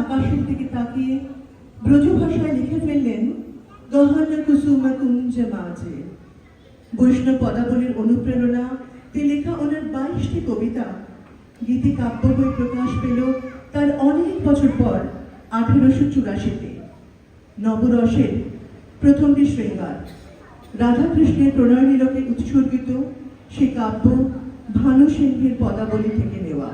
আকাশের দিকে তাকিয়ে ব্রজ ভাষায় লিখে ফেললেন গহন কুসুম কুঞ্জ মাঝে। বৈষ্ণব পদাবলীর অনুপ্রেরণাতে লেখা ওনার 22টি কবিতা গীতি কাব্য বই প্রকাশ পেল তার অনেক বছর পর 1884-তে। নবরসের প্রথমটি শৃঙ্গার, রাধাকৃষ্ণের প্রণয় নীলকে উৎসর্গিত সে কাব্য ভানু সিংহের পদাবলী থেকে নেওয়া।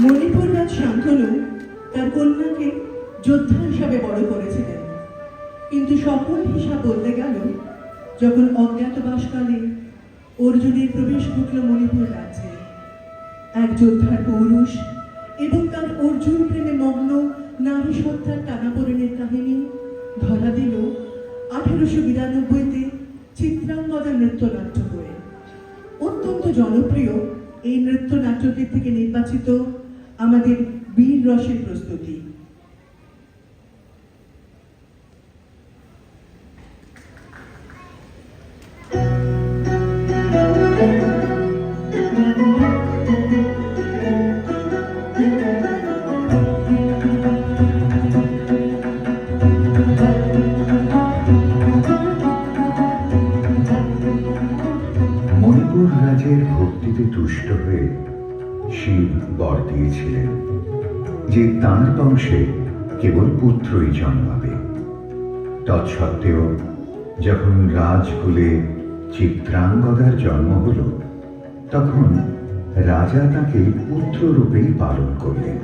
মণিপুর রাজ শান্তনু তার কন্যাকে যোদ্ধা হিসাবে বড় করেছিলেন, কিন্তু সকল হিসাব বদলে গেল যখন অজ্ঞাতবাসকালে অর্জুনের প্রবেশ ঘটল মণিপুর রাজ্যে। এক যোদ্ধার পৌরুষ এবং তার অর্জুন প্রেমে মগ্ন নারী সত্তার টানাপোড়েনের কাহিনী ধরা দিল 1892-তে চিত্রাঙ্গদা নৃত্যনাট্য হয়ে। অত্যন্ত জনপ্রিয় এই নৃত্যনাট্যটি থেকে নির্বাচিত আমাদের বীর রসের প্রস্তুতি। মণিপুর রাজের ভক্তিতে তুষ্ট হয়ে শিব বর দিয়েছিলেন যে তাঁর বংশে কেবল পুত্রই জন্মাবে। তৎসত্ত্বেও যখন রাজকুলে চিত্রাঙ্গদার জন্ম হল, তখন রাজা তাকে পুত্ররূপেই পালন করলেন।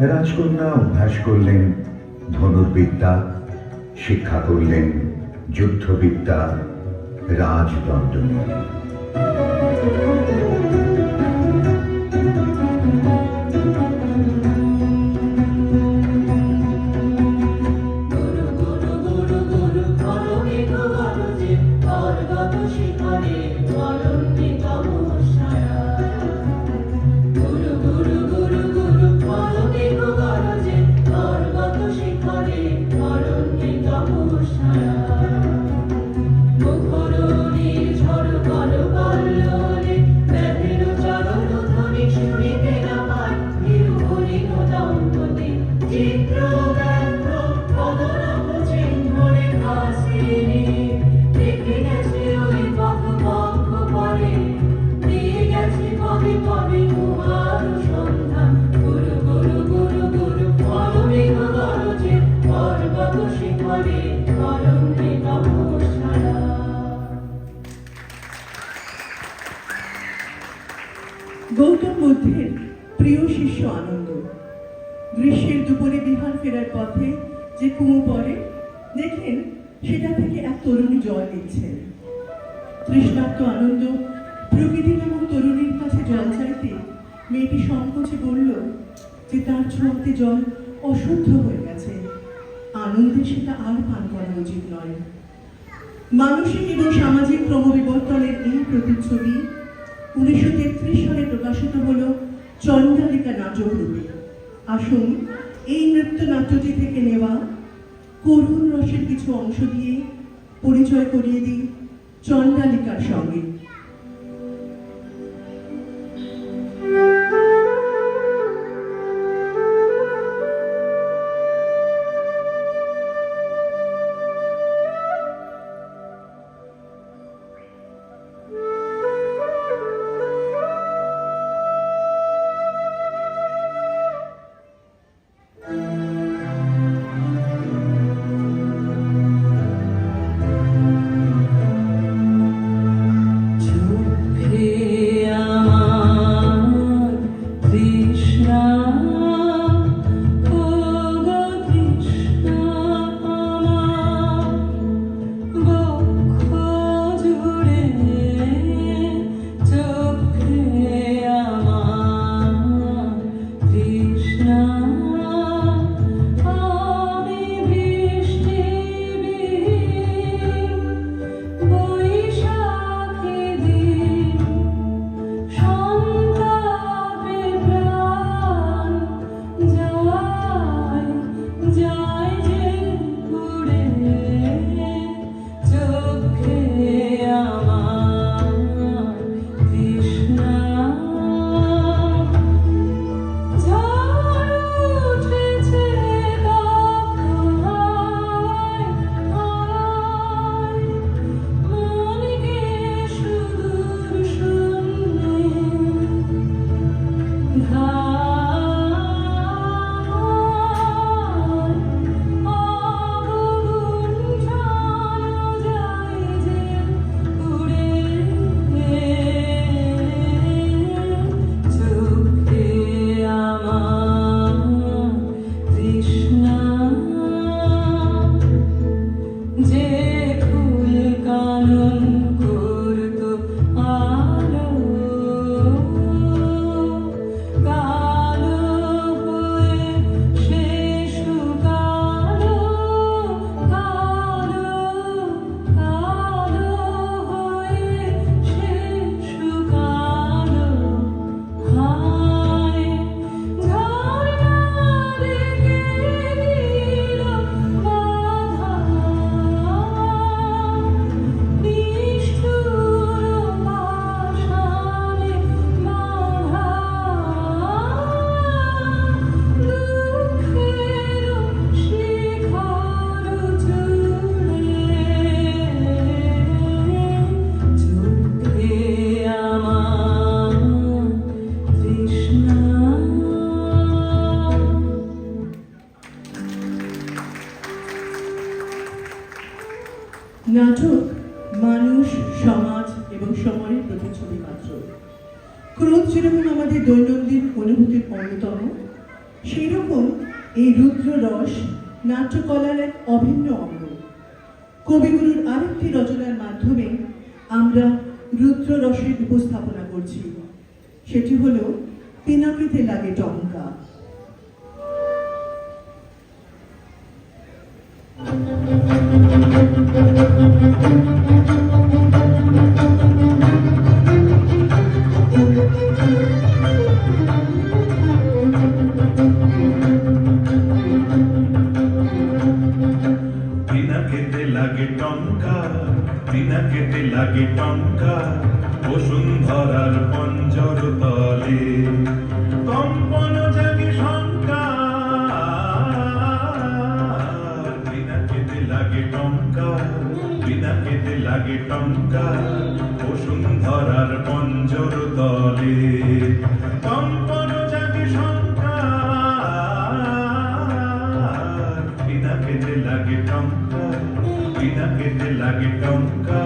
রাজকন্যা অভ্যাস করলেন ধনুর্বিদ্যা, শিক্ষা করলেন যুদ্ধবিদ্যা, রাজদণ্ডনীতি। গৌতম বুদ্ধের প্রিয় শিষ্য আনন্দ গ্রীষ্মের দুপুরে বিহার ফেরার পথে যে কুয়ো পড়ে দেখলেন সেটা থেকে এক তরুণী জল দিচ্ছেন। তৃষ্ণার্ত আনন্দ প্রকৃতি নামক তরুণীর কাছে জল চাইতে মেয়েটি সংকোচে বলল যে তার ছোঁয়াতে জল অশুদ্ধ হয়ে গেছে, আনন্দে সেটা আর পান করা উচিত নয়। মানসিক এবং সামাজিক ক্রমবিবর্তনের এই প্রতিচ্ছবি 1933 সালে প্রকাশিত হল চণ্ডালিকা নাটক রূপে। আসুন এই নৃত্যনাট্যটি থেকে নেওয়া করুণ রসের কিছু অংশ দিয়ে পরিচয় করিয়ে দিই চণ্ডালিকার সঙ্গে। নাটক মানুষ, সমাজ এবং সময়ের প্রতিচ্ছবি মাত্র। ক্রোধ যেরকম আমাদের দৈনন্দিন অনুভূতির অন্যতম, সেই রকম এই রুদ্র রস নাট্যকলার এক অভিন্ন অঙ্গ। কবিগুরুর আরেকটি রচনার মাধ্যমে আমরা রুদ্র রসের উপস্থাপনা করছি, সেটি হল পিনাকিতে লাগে টঙ্কা। পিনাকিতে লাগে টঙ্কা বসুন্ধরার পঞ্জর তলে, কম্পন জাগে শঙ্কা। পিনাকিতে লাগে টঙ্কা, পিনাকিতে লাগে টঙ্কা বসুন্ধরার পঞ্জর তলে, কম্পন জাগে শঙ্কা। পিনাকিতে লাগে টঙ্কা, পিনাকিতে লাগে টঙ্কা।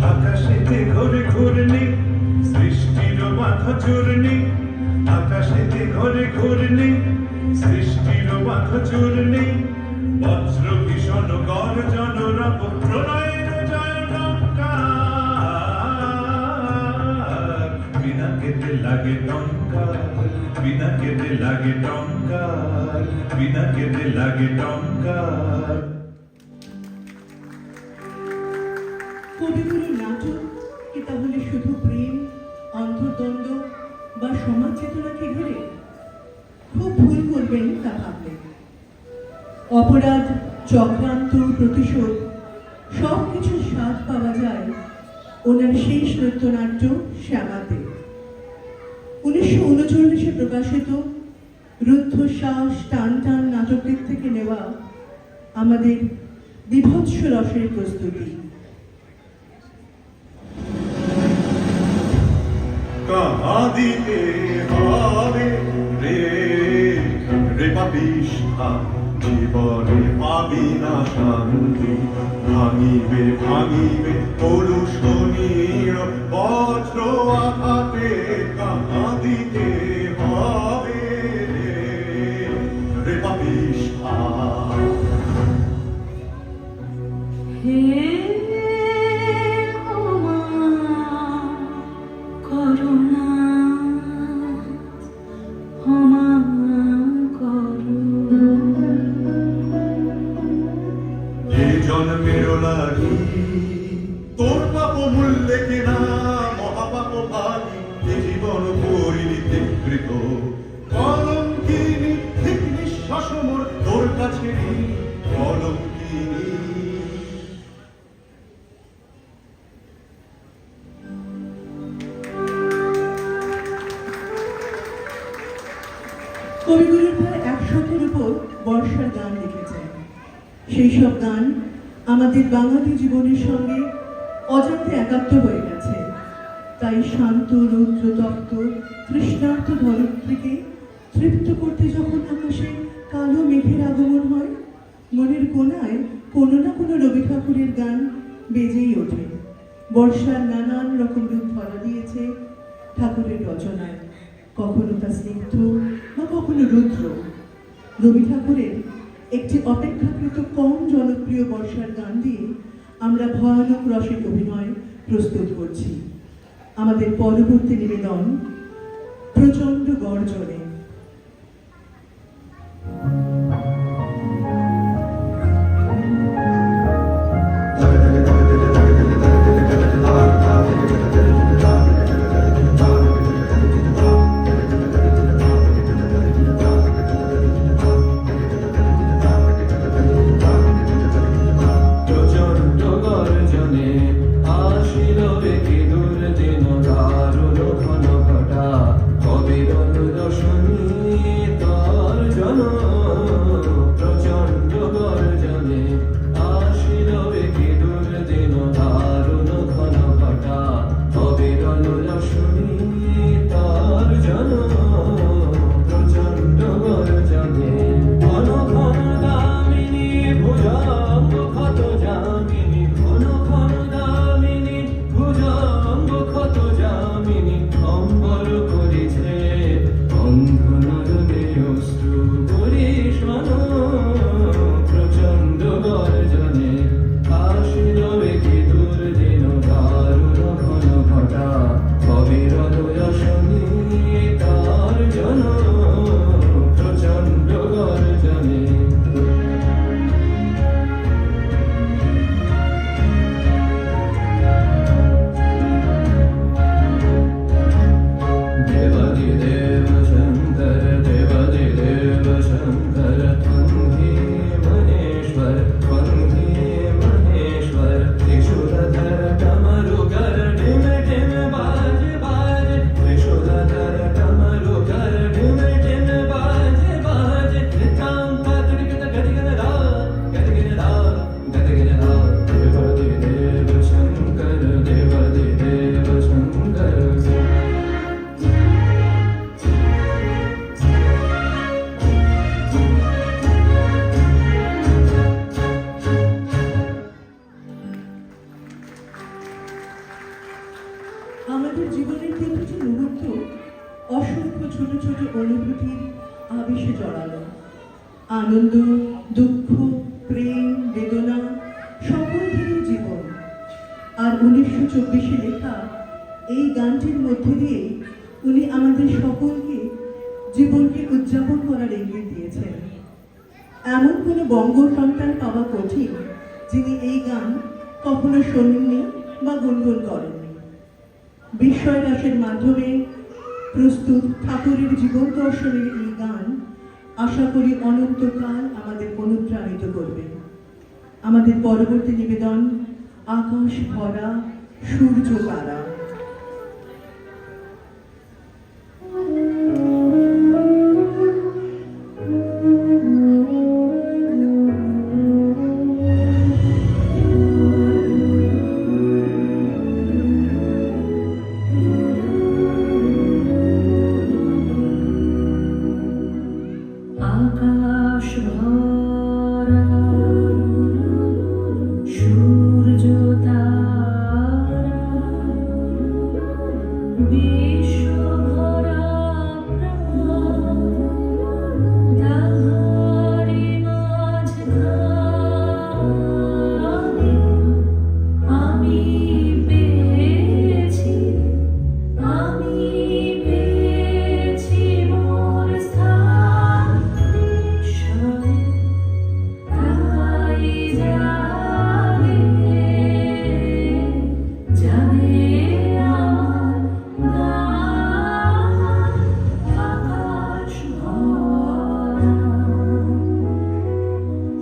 আকাশেতে ঘোরে ঘূর্ণি, সৃষ্টির বাঁধা চূর্ণি। আকাশেতে ঘোরে ঘূর্ণি, সৃষ্টির বাঁধা চূর্ণি। বজ্র ভীষণ গর্জন রব প্রলয়ের জয় টঙ্কার। পিনাকিতে লাগে টঙ্কার, পিনাকিতে লাগে টঙ্কার, পিনাকিতে লাগে টঙ্কার। কবিগুরুর নাটক কি তাহলে শুধু প্রেম, অন্তর্দ্বন্দ্ব বা সমাজ চেতনাকে ঘিরে? খুব ভুল করবেন তা ভাবলে। অপরাধ, চক্রান্ত, প্রতিশোধ সবকিছুর স্বাদ পাওয়া যায় ওনার শেষ নৃত্যনাট্য শ্যামাতে। 1939 প্রকাশিত রুদ্ধশ্বাস টান টান নাটকটির থেকে নেওয়া আমাদের বিভৎস রসের প্রস্তুতি। কাহা দিতে হবে রে রে পাপিষ্ঠা, জীবনে পাবি না শান্তি। ভাঙিবে ভাঙিবে কলুষণীর বজ্র আঘাতে, কাহা দিতে হবে রে রে পাপিষ্ঠা। হে ক্ষমা করুণা, ক্ষমা করো। এ জন্মের লাগি তোর পাপ মূল্যে কেনা, মহাপাপ ভাগি এ জীবন পরিণীতে কৃত। কলঙ্কিনী ঠিক নিঃশ্বাস মোর তোর কাছে কলঙ্কিনী। কবিগুরুর প্রায় 100-এর উপর বর্ষার গান লিখেছেন। সেই সব গান আমাদের বাঙালি জীবনের সঙ্গে অজান্তে একাত্ম হয়ে গেছে। তাই শান্ত, রৌদ্র তপ্ত, তৃষ্ণার্ত ধরিত্রীকে তৃপ্ত করতে যখন আকাশে কালো মেঘের আগমন হয়, মনের কোণায় কোনো না কোনো রবি ঠাকুরের গান বেজেই ওঠে। বর্ষার নানান রকম রূপ ধরা দিয়েছে ঠাকুরের রচনায়, কখনো তা স্নিগ্ধ বা কখনো রুদ্র। রবি ঠাকুরের একটি অপেক্ষাকৃত কম জনপ্রিয় বর্ষার গান দিয়ে আমরা ভয়ানক রসিক অভিনয় প্রস্তুত করছি। আমাদের পরবর্তী নিবেদন প্রচণ্ড গর্জনে। প্রচণ্ড গর্জনে আসিল কি দুর্দিন, দারুণ ঘন ঘটা অবিরল রোশনী তার জন। প্রচণ্ড গর্জনে আসিল কি দুর্দিন, দারুণ ঘন ঘটা অবিরল রোশনী তার জন। প্রচণ্ড গর্জনে ঘন ঘন দামিনী ভুজঙ্গ ক্ষত যামিনী, ঘন ঘন দামিনী ভুজঙ্গ ক্ষত যামিনী। অম্বর করিছে অন্ধ নয়নে অশ্রু পরিশন। প্রচণ্ড গর্জনে আসিল কি দুর্দিন, দারুণ ঘন ঘটা অবিরল রোশনী তার জন। প্রচণ্ড গর্জনে देवादिदेव शंकर, देवादिदेव शंकर, त्वं हि महेश्वर, त्वं हि महेश्वर। त्रिशूलधर डमरुकर ढिम ढिम बाज बाज, त्रिशूलधर डमरुकर ढिम ढिम बाज बाज। धितां पातुरिकत गदिगनदा, गदिगनदा, गदिगनदा। देवादिदेव शंकर, देवादिदेव शंकर। আমাদের জীবনের প্রতিটি মুহূর্ত অসংখ্য ছোট ছোট অনুভূতির আবেশে জড়ালো। আনন্দ, দুঃখ, প্রেম, বেদনা সকল দিয়েই জীবন। আর 1924 লেখা এই গানটির মধ্যে দিয়ে উনি আমাদের সকলকে জীবনকে উদযাপন করার ইঙ্গিত দিয়েছেন। এমন কোনো বঙ্গ সন্তান পাওয়া কঠিন যিনি এই গান কখনো শোনেননি বা গুনগুনকরণ। বিস্ময় রাসের মাধ্যমে প্রস্তুত ঠাকুরের জীবন দর্শনের এই গান আশা করি অনন্তকাল আমাদের অনুপ্রাণিত করবে। আমাদের পরবর্তী নিবেদন আকাশ ভরা সূর্য তারা। আকাশ ভরা সূর্য তারা, বিশ্ব ভরা প্রাণ, তাহারি মাঝখানে আমি পেয়েছি মোর স্থান। বিষয় তাই জাগে আমার গান। আকাশ ভরা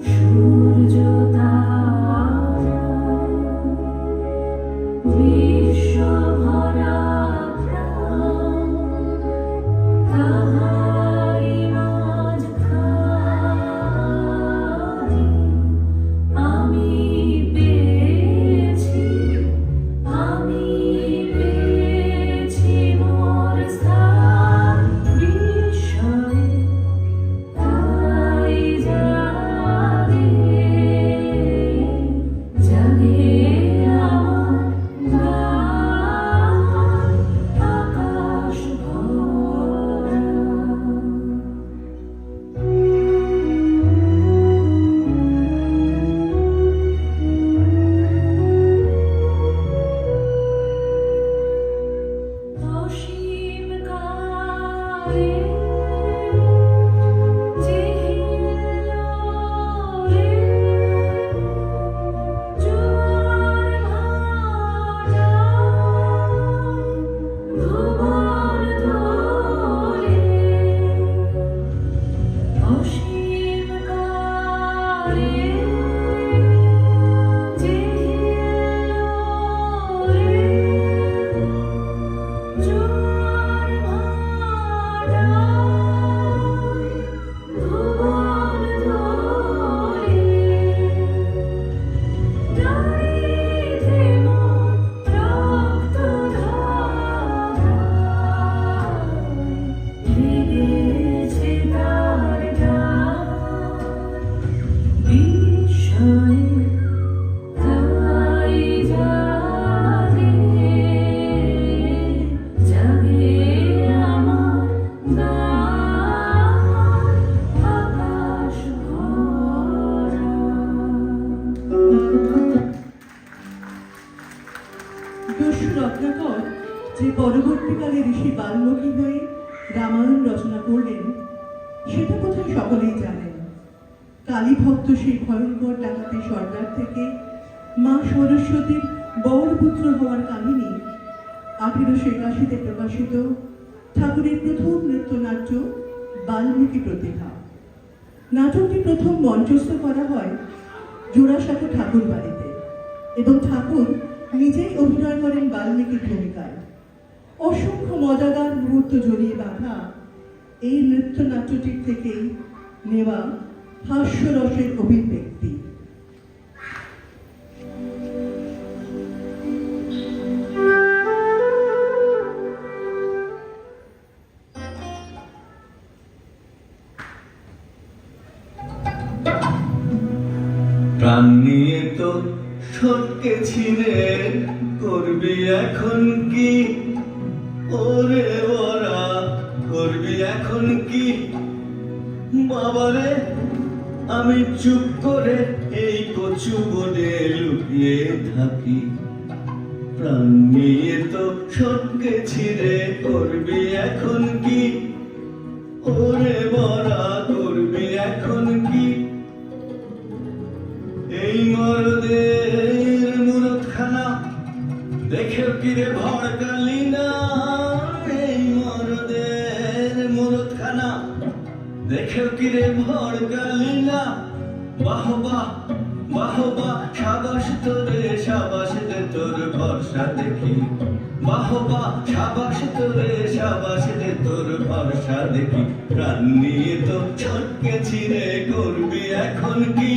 সূর্য তারা, বিশ্ব ভরা প্রাণ, তাহারি মাঝখানে আমি পেয়েছি মোর স্থান। বিষয় তাই জাগে আমার গান। আকাশ ভরা। অসীম কালে জিহিলোলে জোয়ার ভাটা ভুবন দোলে। অসীম কালে জিহিলোলে জোয়ার ভাটা ভুবন দোলে। গাইতে মোর রক্ত ধারায়, লেগেছে তার গান। বিষয় তাই জাগে আমার গান। আকাশ ভরা। দস্যু রত্নাকর যে পরবর্তীকালে ঋষি বাল্মীকি হয়ে রামায়ণ রচনা করলেন সেটা কোথায় সকলেই জানেন। কালীভক্ত সেই ভয়ঙ্কর ডাকাতি সর্দার থেকে মা সরস্বতীর বরপুত্র হওয়ার কাহিনী 1881-তে প্রকাশিত ঠাকুরের প্রথম নৃত্যনাট্য বাল্মীকি প্রতিভা। নাটকটি প্রথম মঞ্চস্থ করা হয় জোড়াসাঁকো ঠাকুর বাড়িতে এবং ঠাকুর নিজেই অভিনয় করেন বাল্মীকির ভূমিকায়। অসংখ্য মজাদার মুহূর্ত জড়িয়ে বাঁধা এই নৃত্যনাট্যটির থেকেই নেওয়া হাস্যরসের অভিব্যক্তি। প্রাণ নিয়ে তো সটকেছি রে, করবি এখন কি? ওরে ওরা করবি এখন কি? বাবারে আমি চুপ করে এই কচু বনে লুকিয়ে থাকি। প্রাণ নিয়ে তো সটকেছি রে, করবি এখন কি? ওরে বরা করবি এখন কি? এই মরদের মুরতখানা দেখেও কিরে ভড়কালি না এই মরদের মরদখানা, দেখেও কিরে ভড়কালি না, বাহ বাহ বাহ বাহ, সাবাস তোরে সাবাস রে তোর ভরসা দেখি, বাহ বাহ সাবাস তোরে সাবাস রে তোর ভরসা দেখি, প্রাণ নিয়ে তো ছটকেছি রে, করবি এখন কি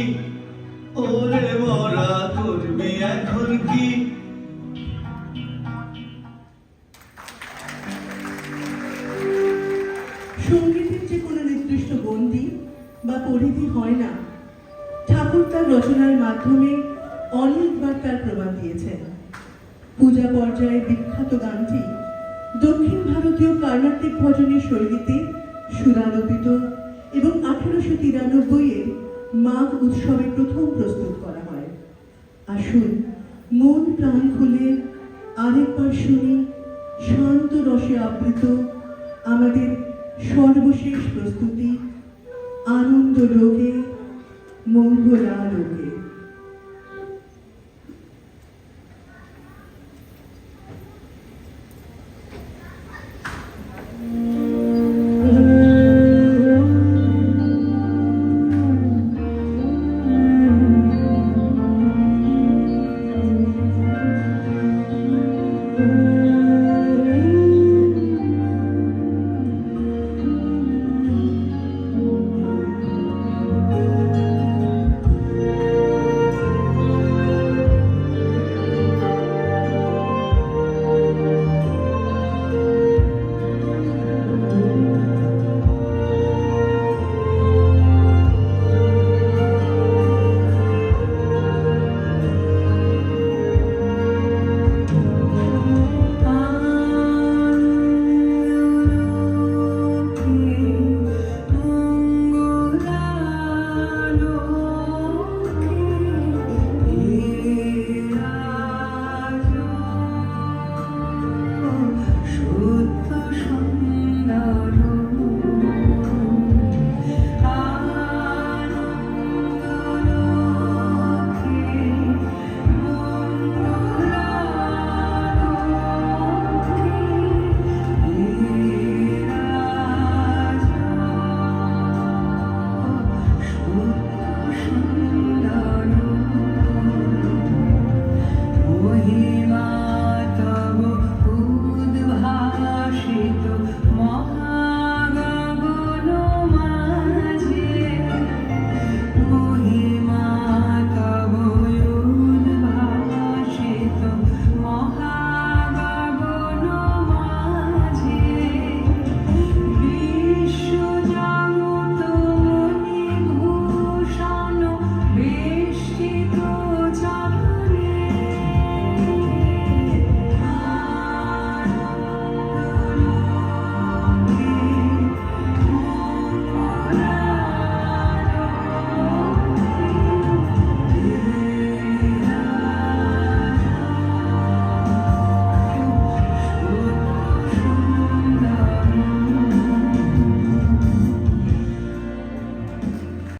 ওরে মরা, করবি এখন কি? সঙ্গীতের যে কোনো নির্দিষ্ট গণ্ডি বা পরিধি হয় না, ঠাকুর তার রচনার মাধ্যমে অনেকবার তার প্রমাণ দিয়েছেন। পূজা পর্যায়ে বিখ্যাত গানটি দক্ষিণ ভারতীয় কর্ণাটিক ভজনের শৈলীতে সুরারোপিত এবং 1893-এ মাঘ উৎসবে প্রথম প্রস্তুত করা হয়। আসুন মন প্রাণ খুলে আরেকবার শুনি শান্ত রসে আবৃত আমাদের সর্বশেষ প্রস্তুতি আনন্দ লোকে মঙ্গলালোকে।